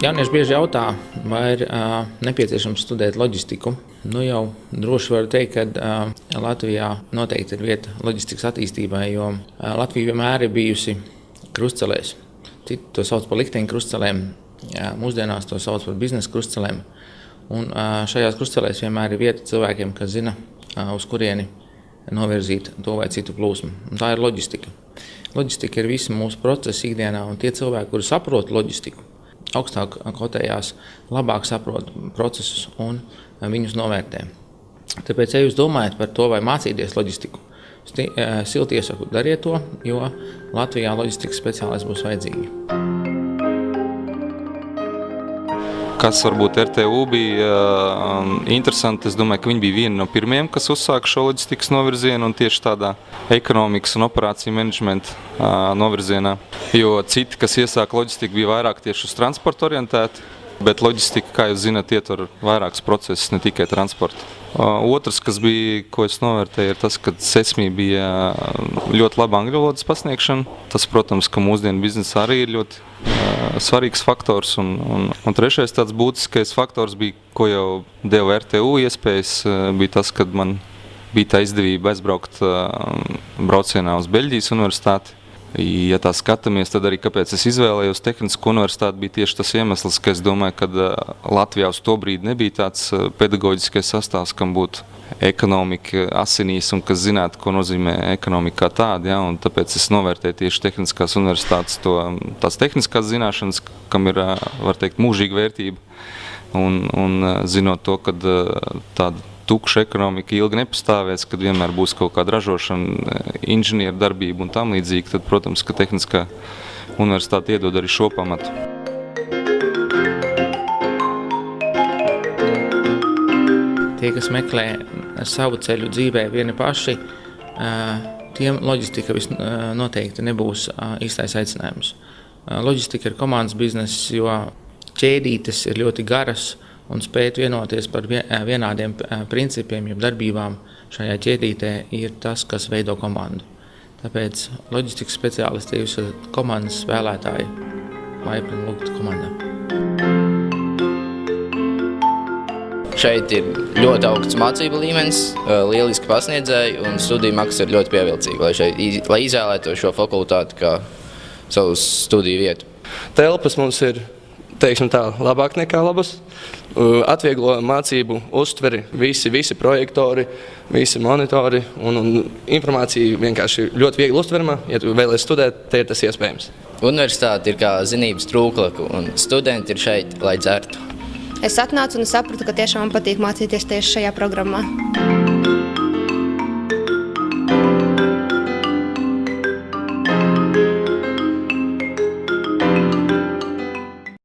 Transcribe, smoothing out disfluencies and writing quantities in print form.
Jaunieši bieži jautā, vai ir nepieciešams studēt loģistiku. Jau droši varu teikt, ka Latvijā noteikti ir vieta loģistikas attīstībai, jo Latvija vienmēr ir bijusi krustcelēs. Citi to sauc par likteņu krustcelēm, mūsdienās to sauc par biznesa krustcelēm. Un šajās krustcelēs vienmēr ir vieta cilvēkiem, kas zina, uz kurieni novirzīt to vai citu plūsmu. Un tā ir loģistika. Loģistika ir visi mūsu procesi ikdienā, un tie cilvēki, kuri saprot loģistiku, augstāk kotējās, labāk saprot procesus un viņus novērtē. Tāpēc, ja jūs domājat par to, vai mācīties loģistiku, silti iesaku dariet to, jo Latvijā loģistikas speciālisti būs vajadzīgi. Kas varbūt RTU bija interesanti, es domāju, ka viņi bija vieni no pirmiem, kas uzsāka šo loģistikas novirzienu un tieši tādā ekonomikas un operāciju menedžmenta novirzienā. Jo citi, kas iesāka loģistiku, bija vairāk tieši uz transportu orientēti, bet loģistika, kā jūs zināt, ietver vairākus procesus, ne tikai transportu. Otrs, kas bija, ko es novērtēju, ir tas, ka SESMI bija ļoti laba angļu valodas pasniegšana. Tas, protams, ka mūsdienu biznesā arī ir ļoti svarīgs faktors. Un trešais tāds būtiskais faktors bija, ko jau deva RTU iespējas, bija tas, kad man bija tā izdevība aizbraukt braucienā uz Beļģijas universitāti. Ja tā skatāmies, tad arī kāpēc es izvēlējos Tehnisko universitāti, bija tieši tas iemesls, ka es domāju, ka Latvijā uz to brīdi nebija tāds pedagoģiskais sastāvs, kam būtu ekonomika asinīs un kas zinātu, ko nozīmē ekonomika kā tāda. Ja? Un tāpēc es novērtēju tieši Tehniskās universitātes tās tehniskās zināšanas, kam ir, var teikt, mūžīga vērtība. Un zinot to, ka tāda tukša ekonomika ilgi nepastāvēs, kad vienmēr būs kaut kāda ražošana, inženieru darbība un tam līdzīgi, tad, protams, ka Tehniskā universitāte iedod arī šo pamatu. Tie, kas meklē savu ceļu dzīvē vieni paši, tiem loģistika noteikti nebūs īstais aicinājums. Loģistika ir komandas bizness, jo ķēdītes ir ļoti garas, un spēt vienoties par vienādiem principiem, jeb darbībām šajā ķēdītē ir tas, kas veido komandu. Tāpēc loģistikas speciālisti, ja jūs esat komandas spēlētāji, laipni lūgt komandā. Šeit ir ļoti augsts mācību līmenis, lieliski pasniedzēji un studiju maksas ir ļoti pievilcīgi, lai izvēlētu šo fakultāti kā savu studiju vietu. Telpas mums ir, teiksim tā, labāk nekā labas. Atvieglo mācību uztveri, visi projektori, visi monitori un informācija vienkārši ļoti viegli uztverama. Ja tu vēlies studēt, te ir tas iespējams. Universitāte ir kā zinības trūklaka un studenti ir šeit, lai dzertu. Es atnācu un sapratu, ka tiešām man patīk mācīties tieši šajā programmā.